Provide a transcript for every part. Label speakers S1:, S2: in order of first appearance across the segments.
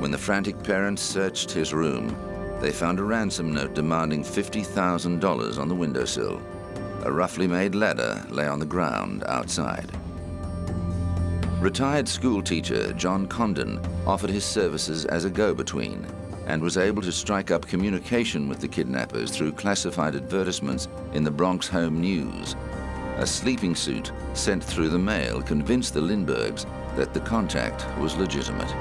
S1: When the frantic parents searched his room, they found a ransom note demanding $50,000 on the windowsill. A roughly made ladder lay on the ground outside. Retired school teacher John Condon offered his services as a go-between and was able to strike up communication with the kidnappers through classified advertisements in the Bronx Home News. A sleeping suit sent through the mail convinced the Lindberghs that the contact was legitimate.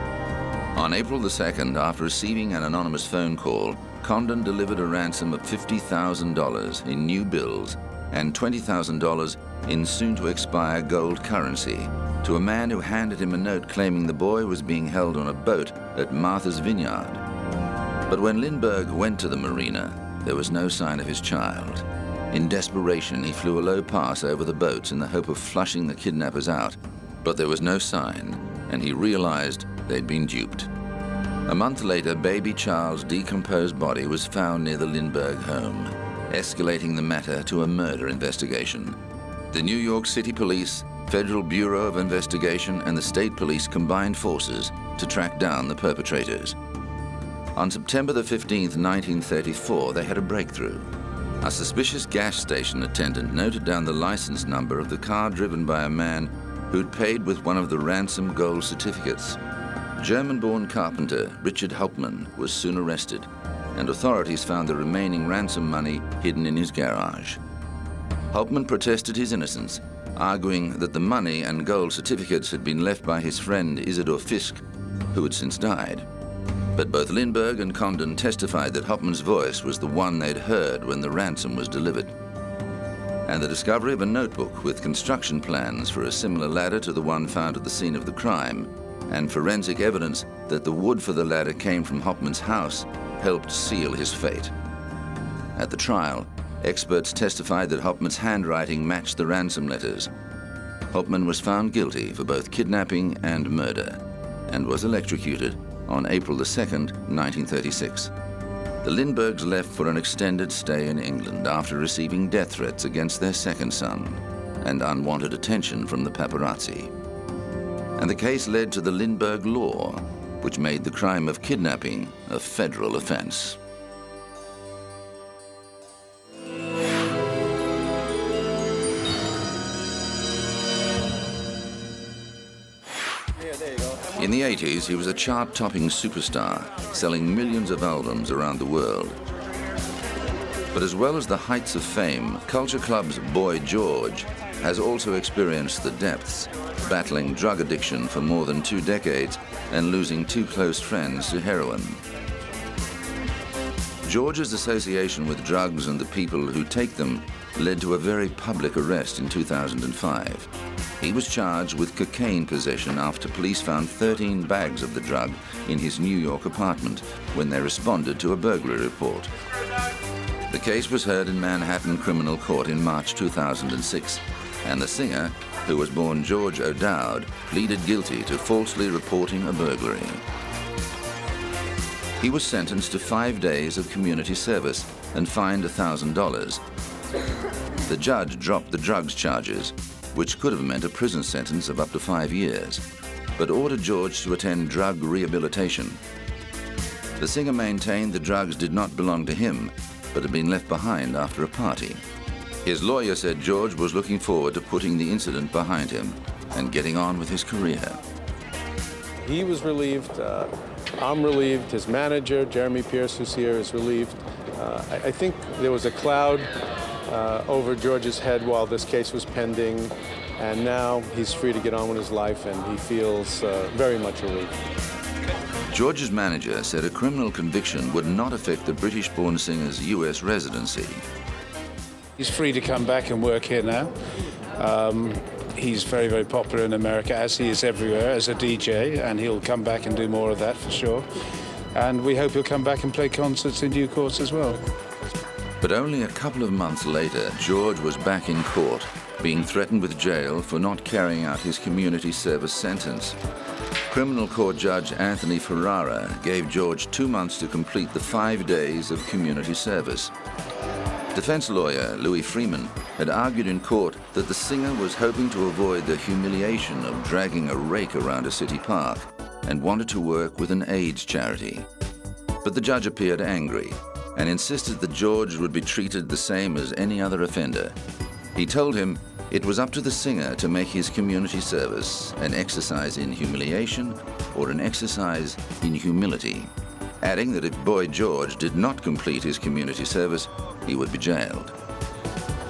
S1: On April the 2nd, after receiving an anonymous phone call, Condon delivered a ransom of $50,000 in new bills and $20,000 in soon-to-expire gold currency to a man who handed him a note claiming the boy was being held on a boat at Martha's Vineyard. But when Lindbergh went to the marina, there was no sign of his child. In desperation, he flew a low pass over the boats in the hope of flushing the kidnappers out, but there was no sign, and he realized they'd been duped. A month later, baby Charles' decomposed body was found near the Lindbergh home, escalating the matter to a murder investigation. The New York City Police, Federal Bureau of Investigation, and the state police combined forces to track down the perpetrators. On September the 15th, 1934, they had a breakthrough. A suspicious gas station attendant noted down the license number of the car driven by a man who'd paid with one of the ransom gold certificates. German-born carpenter Richard Hauptmann was soon arrested, and authorities found the remaining ransom money hidden in his garage. Hauptmann protested his innocence, arguing that the money and gold certificates had been left by his friend Isidor Fisk, who had since died. But both Lindbergh and Condon testified that Hauptmann's voice was the one they'd heard when the ransom was delivered. And the discovery of a notebook with construction plans for a similar ladder to the one found at the scene of the crime, and forensic evidence that the wood for the ladder came from Hauptmann's house, helped seal his fate. At the trial, experts testified that Hauptmann's handwriting matched the ransom letters. Hauptmann was found guilty for both kidnapping and murder, and was electrocuted on April the 2nd, 1936. The Lindberghs left for an extended stay in England after receiving death threats against their second son and unwanted attention from the paparazzi. And the case led to the Lindbergh Law, which made the crime of kidnapping a federal offense. In the 80s, he was a chart-topping superstar, selling millions of albums around the world. But as well as the heights of fame, Culture Club's Boy George has also experienced the depths, battling drug addiction for more than 2 decades and losing 2 close friends to heroin. George's association with drugs and the people who take them led to a very public arrest in 2005. He was charged with cocaine possession after police found 13 bags of the drug in his New York apartment when they responded to a burglary report. The case was heard in Manhattan Criminal Court in March 2006, and the singer, who was born George O'Dowd, pleaded guilty to falsely reporting a burglary. He was sentenced to 5 days of community service and fined $1,000. The judge dropped the drugs charges, which could have meant a prison sentence of up to 5 years, but ordered George to attend drug rehabilitation. The singer maintained the drugs did not belong to him, but had been left behind after a party. His lawyer said George was looking forward to putting the incident behind him and getting on with his career.
S2: He was relieved. I'm relieved. His manager, Jeremy Pierce, who's here, is relieved. I think there was a cloud over George's head while this case was pending, and now he's free to get on with his life, and he feels very much relieved.
S1: George's manager said a criminal conviction would not affect the British-born singer's U.S. residency.
S3: He's free to come back and work here now. He's very, very popular in America, as he is everywhere, as a DJ, and he'll come back and do more of that for sure. And we hope he'll come back and play concerts in due course as well.
S1: But only a couple of months later, George was back in court, being threatened with jail for not carrying out his community service sentence. Criminal court judge Anthony Ferrara gave George 2 months to complete the 5 days of community service. Defense lawyer Louis Freeman had argued in court that the singer was hoping to avoid the humiliation of dragging a rake around a city park and wanted to work with an AIDS charity. But the judge appeared angry and insisted that George would be treated the same as any other offender. He told him it was up to the singer to make his community service an exercise in humiliation or an exercise in humility, adding that if Boy George did not complete his community service, he would be jailed.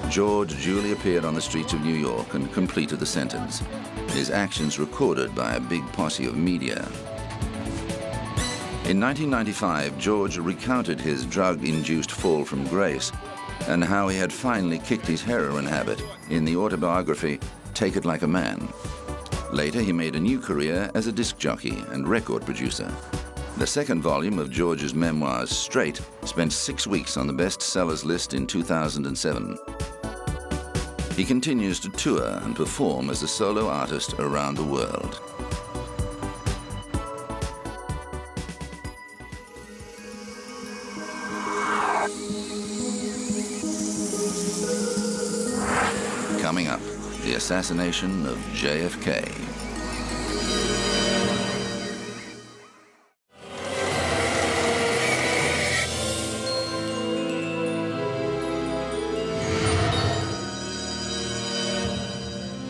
S1: George duly appeared on the streets of New York and completed the sentence, his actions recorded by a big posse of media. In 1995, George recounted his drug-induced fall from grace and how he had finally kicked his heroin habit in the autobiography Take It Like a Man. Later, he made a new career as a disc jockey and record producer. The second volume of George's memoirs, Straight, spent 6 weeks on the bestsellers list in 2007. He continues to tour and perform as a solo artist around the world. Coming up, the assassination of JFK.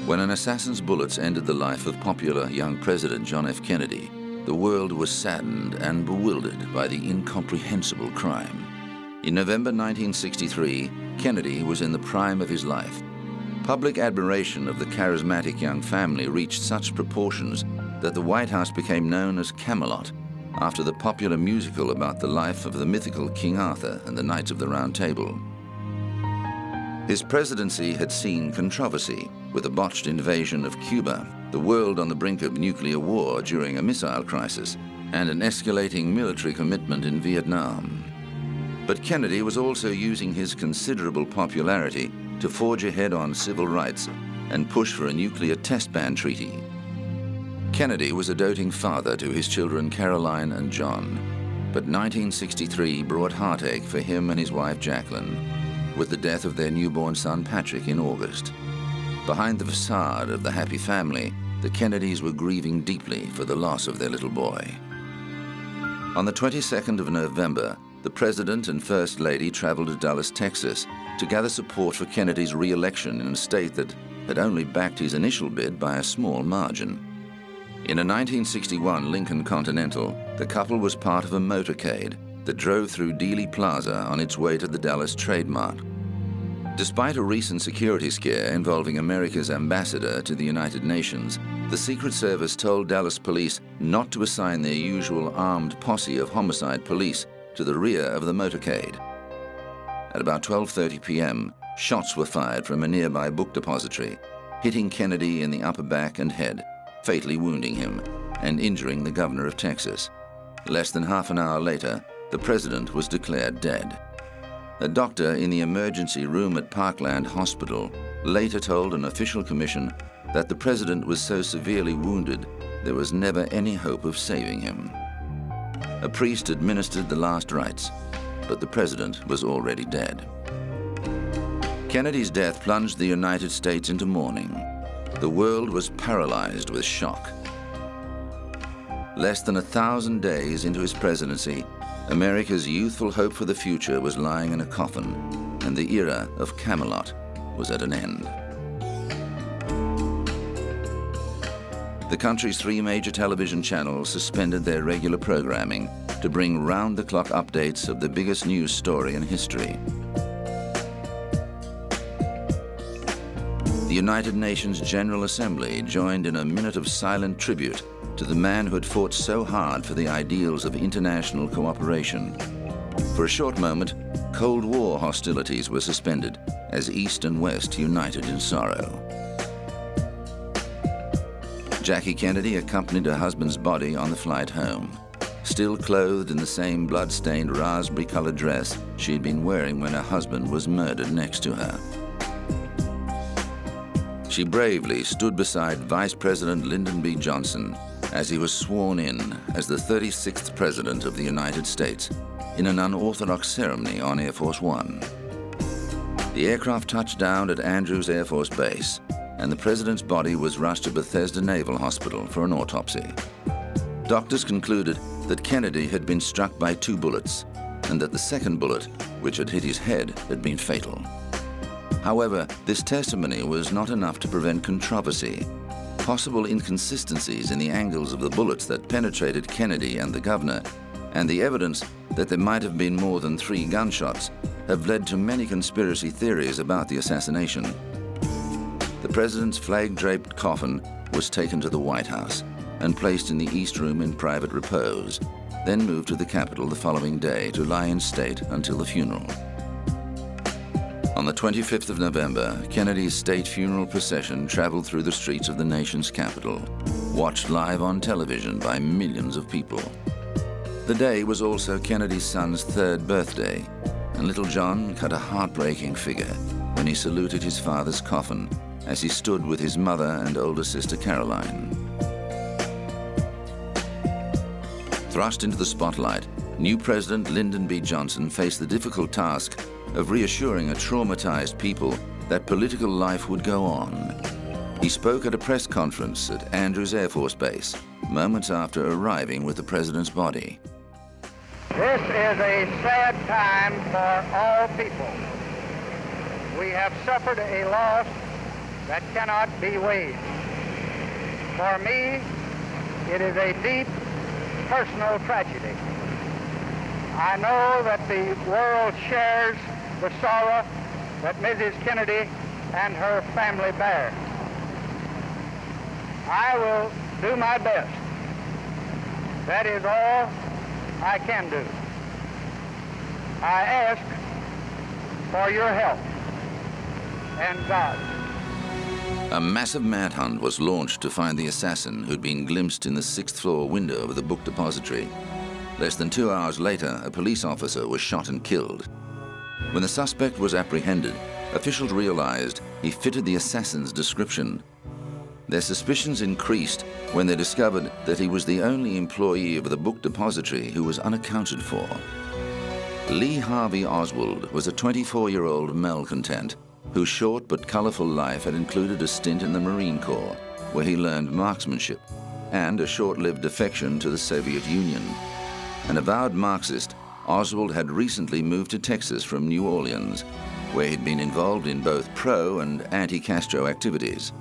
S1: When an assassin's bullets ended the life of popular young President John F. Kennedy, the world was saddened and bewildered by the incomprehensible crime. In November 1963, Kennedy was in the prime of his life. Public admiration of the charismatic young family reached such proportions that the White House became known as Camelot, after the popular musical about the life of the mythical King Arthur and the Knights of the Round Table. His presidency had seen controversy, with a botched invasion of Cuba, the world on the brink of nuclear war during a missile crisis, and an escalating military commitment in Vietnam. But Kennedy was also using his considerable popularity to forge ahead on civil rights and push for a nuclear test ban treaty. Kennedy was a doting father to his children Caroline and John, but 1963 brought heartache for him and his wife Jacqueline, with the death of their newborn son Patrick in August. Behind the facade of the happy family, the Kennedys were grieving deeply for the loss of their little boy. On the 22nd of November, the President and First Lady traveled to Dallas, Texas, to gather support for Kennedy's re-election in a state that had only backed his initial bid by a small margin. In a 1961 Lincoln Continental, the couple was part of a motorcade that drove through Dealey Plaza on its way to the Dallas Trade Mart. Despite a recent security scare involving America's ambassador to the United Nations, the Secret Service told Dallas police not to assign their usual armed posse of homicide police to the rear of the motorcade. At about 12:30 p.m., shots were fired from a nearby book depository, hitting Kennedy in the upper back and head, fatally wounding him and injuring the governor of Texas. Less than half an hour later, the president was declared dead. A doctor in the emergency room at Parkland Hospital later told an official commission that the president was so severely wounded there was never any hope of saving him. A priest administered the last rites, but the president was already dead. Kennedy's death plunged the United States into mourning. The world was paralyzed with shock. Less than 1,000 days into his presidency, America's youthful hope for the future was lying in a coffin, and the era of Camelot was at an end. The country's 3 major television channels suspended their regular programming to bring round-the-clock updates of the biggest news story in history. The United Nations General Assembly joined in a minute of silent tribute to the man who had fought so hard for the ideals of international cooperation. For a short moment, Cold War hostilities were suspended as East and West united in sorrow. Jackie Kennedy accompanied her husband's body on the flight home, still clothed in the same blood-stained raspberry-colored dress she had been wearing when her husband was murdered next to her. She bravely stood beside Vice President Lyndon B. Johnson as he was sworn in as the 36th President of the United States in an unorthodox ceremony on Air Force One. The aircraft touched down at Andrews Air Force Base, and the President's body was rushed to Bethesda Naval Hospital for an autopsy. Doctors concluded that Kennedy had been struck by 2 bullets and that the second bullet, which had hit his head, had been fatal. However, this testimony was not enough to prevent controversy. Possible inconsistencies in the angles of the bullets that penetrated Kennedy and the governor, and the evidence that there might have been more than 3 gunshots, have led to many conspiracy theories about the assassination. The president's flag-draped coffin was taken to the White House and placed in the East Room in private repose, then moved to the Capitol the following day to lie in state until the funeral. On the 25th of November, Kennedy's state funeral procession traveled through the streets of the nation's capital, watched live on television by millions of people. The day was also Kennedy's son's 3rd birthday, and little John cut a heartbreaking figure when he saluted his father's coffin as he stood with his mother and older sister Caroline. Thrust into the spotlight, new President Lyndon B. Johnson faced the difficult task of reassuring a traumatized people that political life would go on. He spoke at a press conference at Andrews Air Force Base, moments after arriving with the president's body.
S4: This is a sad time for all people. We have suffered a loss that cannot be weighed. For me, it is a deep personal tragedy. I know that the world shares the sorrow that Mrs. Kennedy and her family bear. I will do my best. That is all I can do. I ask for your help and God's.
S1: A massive manhunt was launched to find the assassin who'd been glimpsed in the 6th-floor window of the book depository. Less than 2 hours later, a police officer was shot and killed. When the suspect was apprehended, officials realized he fitted the assassin's description. Their suspicions increased when they discovered that he was the only employee of the book depository who was unaccounted for. Lee Harvey Oswald was a 24-year-old malcontent whose short but colorful life had included a stint in the Marine Corps, where he learned marksmanship, and a short-lived defection to the Soviet Union. An avowed Marxist, Oswald had recently moved to Texas from New Orleans, where he'd been involved in both pro- and anti-Castro activities.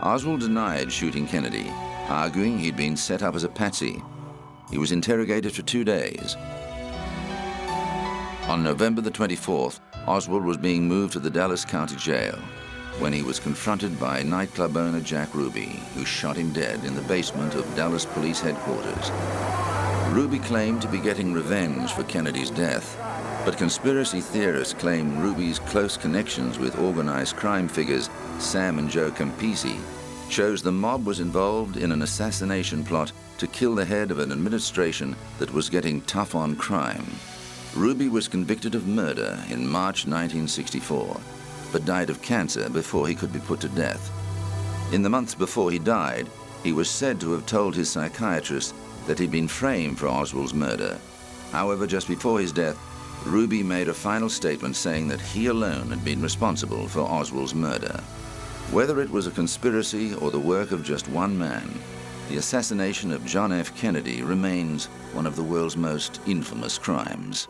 S1: Oswald denied shooting Kennedy, arguing he'd been set up as a patsy. He was interrogated for 2 days. On November the 24th, Oswald was being moved to the Dallas County Jail when he was confronted by nightclub owner Jack Ruby, who shot him dead in the basement of Dallas Police Headquarters. Ruby claimed to be getting revenge for Kennedy's death, but conspiracy theorists claim Ruby's close connections with organized crime figures Sam and Joe Campisi shows the mob was involved in an assassination plot to kill the head of an administration that was getting tough on crime. Ruby was convicted of murder in March 1964, but died of cancer before he could be put to death. In the months before he died, he was said to have told his psychiatrist that he'd been framed for Oswald's murder. However, just before his death, Ruby made a final statement saying that he alone had been responsible for Oswald's murder. Whether it was a conspiracy or the work of just one man, the assassination of John F. Kennedy remains one of the world's most infamous crimes.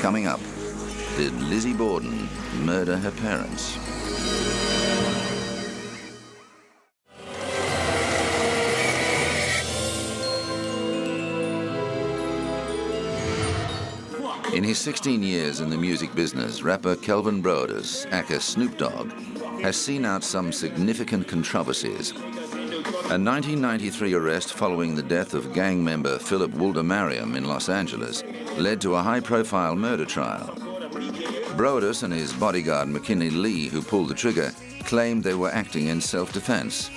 S1: Coming up, did Lizzie Borden murder her parents? In his 16 years in the music business, rapper Kelvin Brodus, aka Snoop Dogg, has seen out some significant controversies. A 1993 arrest following the death of gang member Philip Wulder-Mariam in Los Angeles led to a high-profile murder trial. Brodus and his bodyguard McKinley Lee, who pulled the trigger, claimed they were acting in self-defense.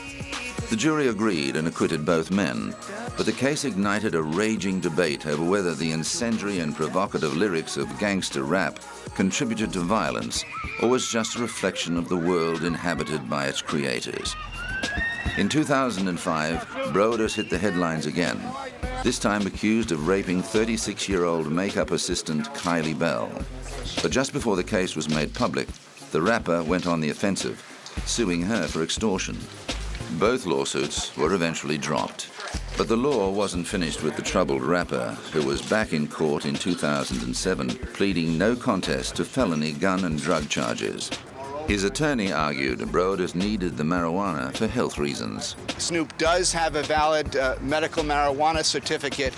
S1: The jury agreed and acquitted both men, but the case ignited a raging debate over whether the incendiary and provocative lyrics of gangster rap contributed to violence or was just a reflection of the world inhabited by its creators. In 2005, Brodus hit the headlines again, this time accused of raping 36-year-old makeup assistant Kylie Bell. But just before the case was made public, the rapper went on the offensive, suing her for extortion. Both lawsuits were eventually dropped. But the law wasn't finished with the troubled rapper, who was back in court in 2007, pleading no contest to felony gun and drug charges. His attorney argued Brodus needed the marijuana for health reasons.
S5: Snoop does have a valid medical marijuana certificate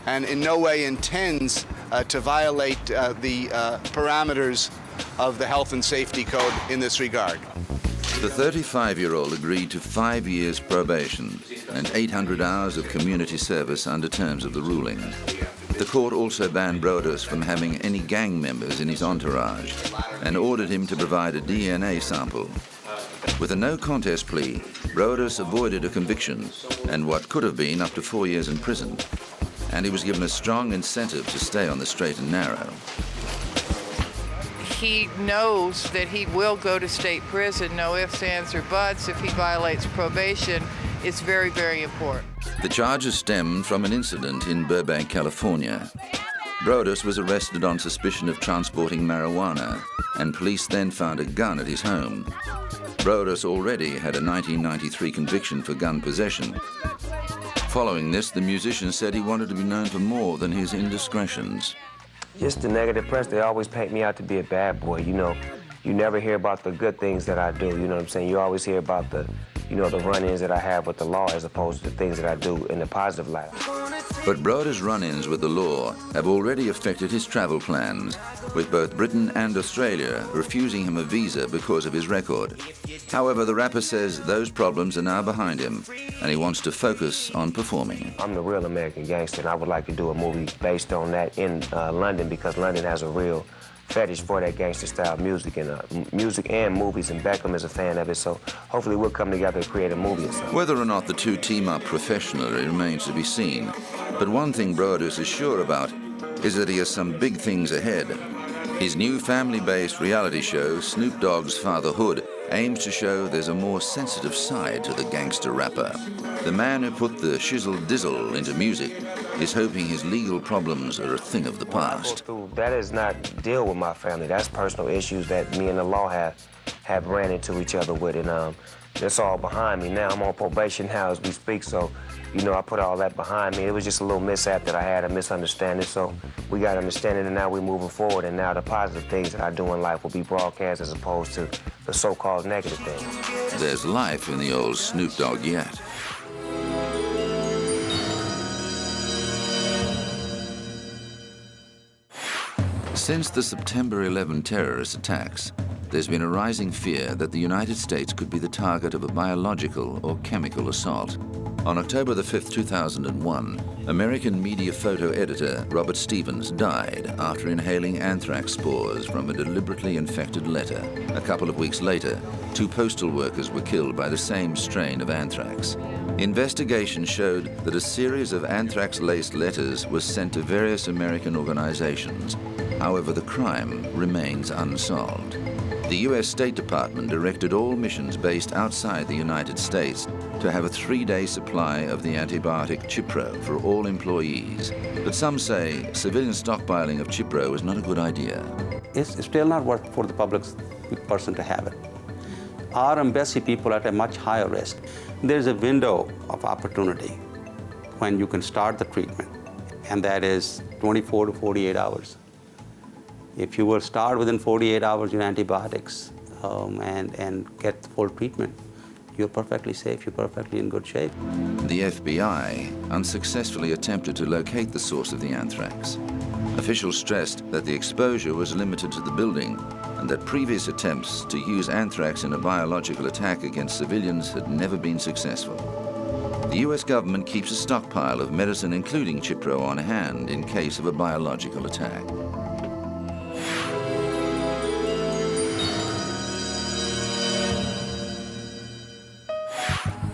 S5: and in no way intends to violate the parameters of the health and safety code in this regard.
S1: The 35-year-old agreed to 5 years probation and 800 hours of community service under terms of the ruling. The court also banned Brodus from having any gang members in his entourage and ordered him to provide a DNA sample. With a no-contest plea, Brodus avoided a conviction and what could have been up to 4 years in prison. And he was given a strong incentive to stay on the straight and narrow.
S6: He knows that he will go to state prison, no ifs, ands, or buts, if he violates probation. It's very, very important.
S1: The charges stemmed from an incident in Burbank, California. Brodus was arrested on suspicion of transporting marijuana, and police then found a gun at his home. Brodus already had a 1993 conviction for gun possession. Following this, the musician said he wanted to be known for more than his indiscretions.
S7: Just the negative press, they always paint me out to be a bad boy, you know. You never hear about the good things that I do, you know what I'm saying? You always hear about the run-ins that I have with the law as opposed to the things that I do in the positive light.
S1: But Brodus' run-ins with the law have already affected his travel plans, with both Britain and Australia refusing him a visa because of his record. However, the rapper says those problems are now behind him, and he wants to focus on performing.
S7: I'm the real American gangster, and I would like to do a movie based on that in London, because London has a real fetish for that gangster-style music and movies, and Beckham is a fan of it, so hopefully we'll come together and create a movie or something.
S1: Whether or not the two team up professionally remains to be seen, but one thing Brodus is sure about is that he has some big things ahead. His new family-based reality show, Snoop Dogg's Fatherhood, aims to show there's a more sensitive side to the gangster rapper. The man who put the shizzle-dizzle into music is hoping his legal problems are a thing of the past.
S7: That is not deal with my family. That's personal issues that me and the law have ran into each other with, and that's all behind me now. I'm on probation now as we speak, so you know I put all that behind me. It was just a little mishap that I had, a misunderstanding, so we got understanding, and now we're moving forward, and now the positive things that I do in life will be broadcast as opposed to the so-called negative things.
S1: There's life in the old Snoop Dogg yet. Since the September 11 terrorist attacks, there's been a rising fear that the United States could be the target of a biological or chemical assault. On October the 5th, 2001, American media photo editor Robert Stevens died after inhaling anthrax spores from a deliberately infected letter. A couple of weeks later, 2 postal workers were killed by the same strain of anthrax. Investigation showed that a series of anthrax-laced letters was sent to various American organizations. However, the crime remains unsolved. The U.S. State Department directed all missions based outside the United States to have a 3-day supply of the antibiotic Cipro for all employees. But some say civilian stockpiling of Cipro is not a good idea.
S8: It's still not worth for the public person to have it. Our embassy people are at a much higher risk. There's a window of opportunity when you can start the treatment, and that is 24 to 48 hours. If you will start within 48 hours in antibiotics and get full treatment, you're perfectly safe, you're perfectly in good shape.
S1: The FBI unsuccessfully attempted to locate the source of the anthrax. Officials stressed that the exposure was limited to the building and that previous attempts to use anthrax in a biological attack against civilians had never been successful. The U.S. government keeps a stockpile of medicine, including Cipro, on hand in case of a biological attack.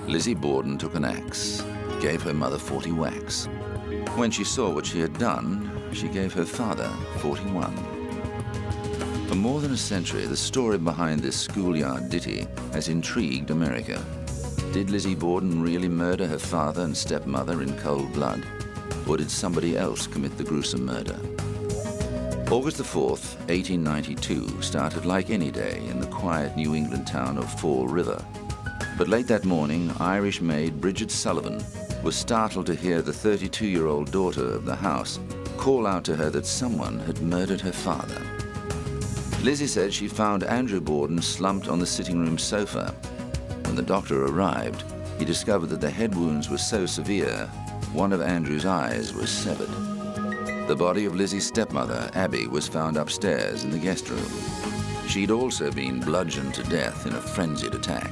S1: Lizzie Borden took an axe, gave her mother 40 whacks. When she saw what she had done, she gave her father 41. For more than a century, the story behind this schoolyard ditty has intrigued America. Did Lizzie Borden really murder her father and stepmother in cold blood? Or did somebody else commit the gruesome murder? August the 4th, 1892 started like any day in the quiet New England town of Fall River. But late that morning, Irish maid Bridget Sullivan was startled to hear the 32-year-old daughter of the house call out to her that someone had murdered her father. Lizzie said she found Andrew Borden slumped on the sitting room sofa. When the doctor arrived, he discovered that the head wounds were so severe, one of Andrew's eyes was severed. The body of Lizzie's stepmother, Abby, was found upstairs in the guest room. She'd also been bludgeoned to death in a frenzied attack.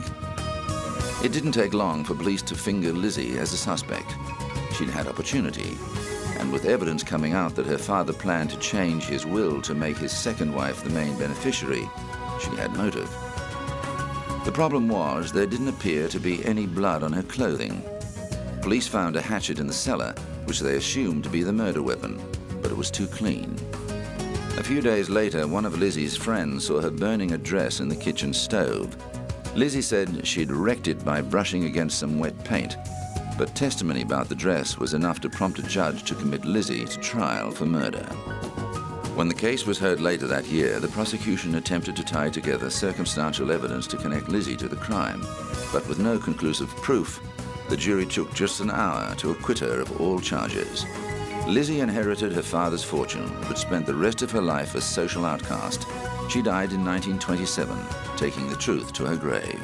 S1: It didn't take long for police to finger Lizzie as a suspect. She'd had opportunity, and with evidence coming out that her father planned to change his will to make his second wife the main beneficiary, she had motive. The problem was there didn't appear to be any blood on her clothing. Police found a hatchet in the cellar, which they assumed to be the murder weapon, but it was too clean. A few days later, one of Lizzie's friends saw her burning a dress in the kitchen stove. Lizzie said she'd wrecked it by brushing against some wet paint, but testimony about the dress was enough to prompt a judge to commit Lizzie to trial for murder. When the case was heard later that year, the prosecution attempted to tie together circumstantial evidence to connect Lizzie to the crime, but with no conclusive proof, the jury took just an hour to acquit her of all charges. Lizzie inherited her father's fortune, but spent the rest of her life a social outcast. She died in 1927, taking the truth to her grave.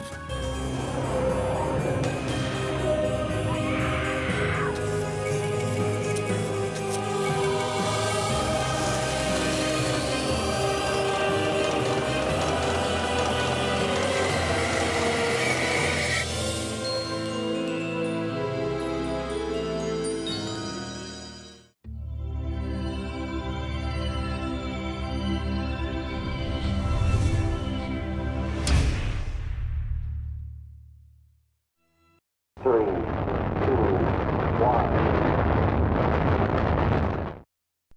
S9: Three, two, one.